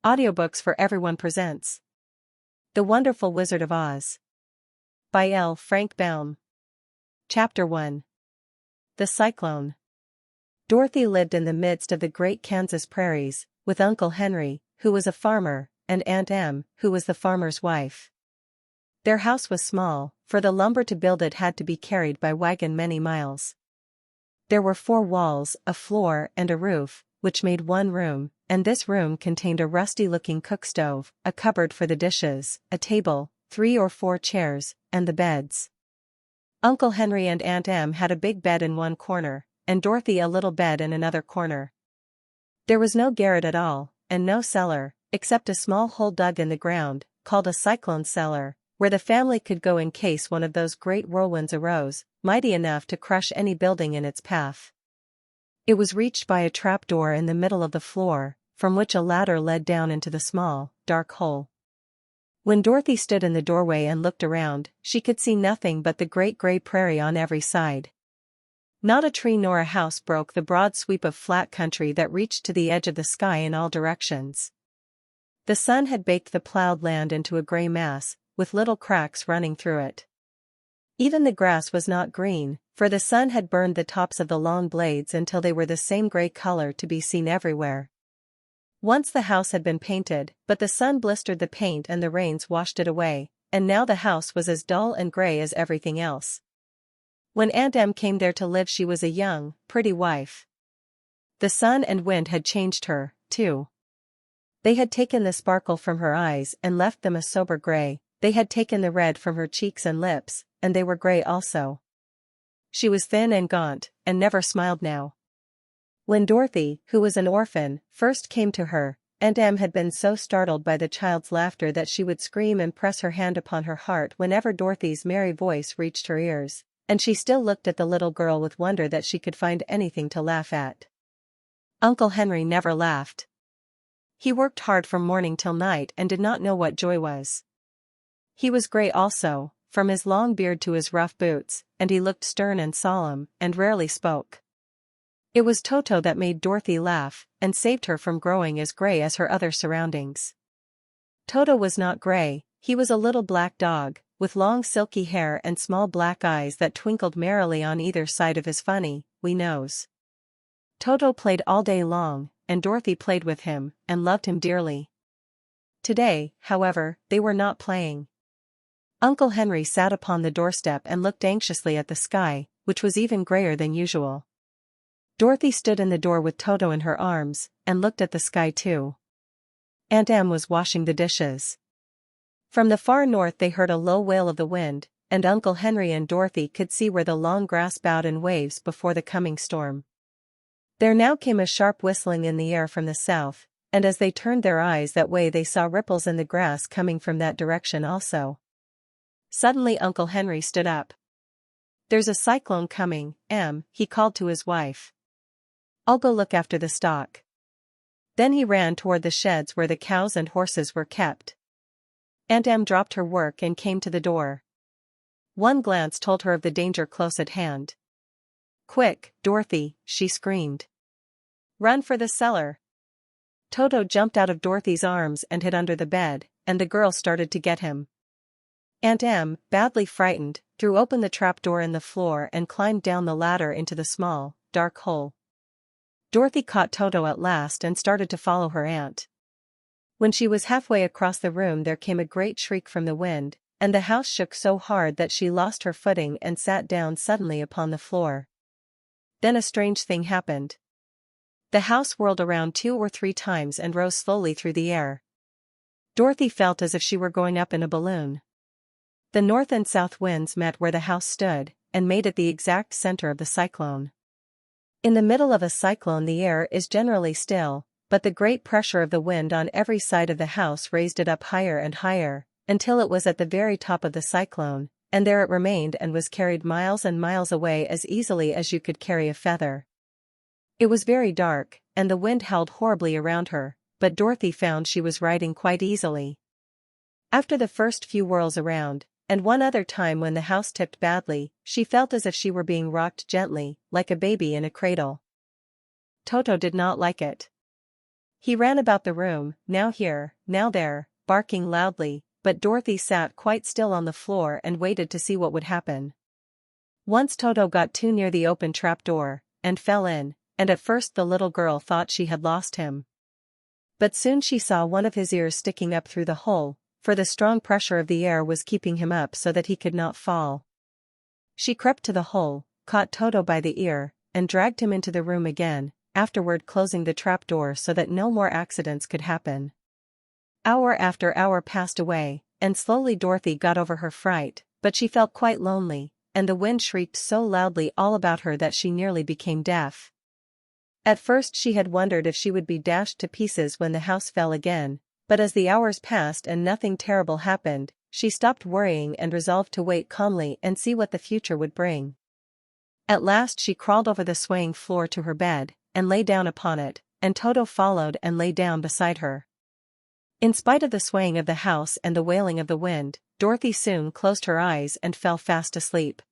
Audiobooks for Everyone presents The Wonderful Wizard of Oz by L. Frank Baum. Chapter 1. The Cyclone. Dorothy lived in the midst of the great Kansas prairies, with Uncle Henry, who was a farmer, and Aunt Em, who was the farmer's wife. Their house was small, for the lumber to build it had to be carried by wagon many miles. There were 4 walls, a floor, and a roof, which made one room, and this room contained a rusty-looking cook stove, a cupboard for the dishes, a table, 3 or 4 chairs, and the beds. Uncle Henry and Aunt Em had a big bed in one corner, and Dorothy a little bed in another corner. There was no garret at all, and no cellar, except a small hole dug in the ground, called a cyclone cellar, where the family could go in case one of those great whirlwinds arose, mighty enough to crush any building in its path. It was reached by a trapdoor in the middle of the floor, from which a ladder led down into the small, dark hole. When Dorothy stood in the doorway and looked around, she could see nothing but the great gray prairie on every side. Not a tree nor a house broke the broad sweep of flat country that reached to the edge of the sky in all directions. The sun had baked the plowed land into a gray mass, with little cracks running through it. Even the grass was not green, for the sun had burned the tops of the long blades until they were the same gray color to be seen everywhere. Once the house had been painted, but the sun blistered the paint and the rains washed it away, and now the house was as dull and gray as everything else. When Aunt Em came there to live, she was a young, pretty wife. The sun and wind had changed her, too. They had taken the sparkle from her eyes and left them a sober gray. They had taken the red from her cheeks and lips, and they were gray also. She was thin and gaunt, and never smiled now. When Dorothy, who was an orphan, first came to her, Aunt Em had been so startled by the child's laughter that she would scream and press her hand upon her heart whenever Dorothy's merry voice reached her ears, and she still looked at the little girl with wonder that she could find anything to laugh at. Uncle Henry never laughed. He worked hard from morning till night and did not know what joy was. He was gray also, from his long beard to his rough boots, and he looked stern and solemn, and rarely spoke. It was Toto that made Dorothy laugh, and saved her from growing as gray as her other surroundings. Toto was not gray, he was a little black dog, with long silky hair and small black eyes that twinkled merrily on either side of his funny, wee nose. Toto played all day long, and Dorothy played with him, and loved him dearly. Today, however, they were not playing. Uncle Henry sat upon the doorstep and looked anxiously at the sky, which was even grayer than usual. Dorothy stood in the door with Toto in her arms, and looked at the sky too. Aunt Em was washing the dishes. From the far north they heard a low wail of the wind, and Uncle Henry and Dorothy could see where the long grass bowed in waves before the coming storm. There now came a sharp whistling in the air from the south, and as they turned their eyes that way they saw ripples in the grass coming from that direction also. Suddenly Uncle Henry stood up. "There's a cyclone coming, Em," he called to his wife. "I'll go look after the stock." Then he ran toward the sheds where the cows and horses were kept. Aunt Em dropped her work and came to the door. One glance told her of the danger close at hand. "Quick, Dorothy," she screamed. "Run for the cellar." Toto jumped out of Dorothy's arms and hid under the bed, and the girl started to get him. Aunt Em, badly frightened, threw open the trapdoor in the floor and climbed down the ladder into the small, dark hole. Dorothy caught Toto at last and started to follow her aunt. When she was halfway across the room there came a great shriek from the wind, and the house shook so hard that she lost her footing and sat down suddenly upon the floor. Then a strange thing happened. The house whirled around 2 or 3 times and rose slowly through the air. Dorothy felt as if she were going up in a balloon. The north and south winds met where the house stood, and made it the exact center of the cyclone. In the middle of a cyclone the air is generally still, but the great pressure of the wind on every side of the house raised it up higher and higher, until it was at the very top of the cyclone, and there it remained and was carried miles and miles away as easily as you could carry a feather. It was very dark, and the wind howled horribly around her, but Dorothy found she was riding quite easily. After the first few whirls around, and one other time when the house tipped badly, she felt as if she were being rocked gently, like a baby in a cradle. Toto did not like it. He ran about the room, now here, now there, barking loudly, but Dorothy sat quite still on the floor and waited to see what would happen. Once Toto got too near the open trapdoor, and fell in, and at first the little girl thought she had lost him. But soon she saw one of his ears sticking up through the hole, for the strong pressure of the air was keeping him up so that he could not fall. She crept to the hole, caught Toto by the ear, and dragged him into the room again, afterward closing the trapdoor so that no more accidents could happen. Hour after hour passed away, and slowly Dorothy got over her fright, but she felt quite lonely, and the wind shrieked so loudly all about her that she nearly became deaf. At first she had wondered if she would be dashed to pieces when the house fell again, but as the hours passed and nothing terrible happened, she stopped worrying and resolved to wait calmly and see what the future would bring. At last she crawled over the swaying floor to her bed, and lay down upon it, and Toto followed and lay down beside her. In spite of the swaying of the house and the wailing of the wind, Dorothy soon closed her eyes and fell fast asleep.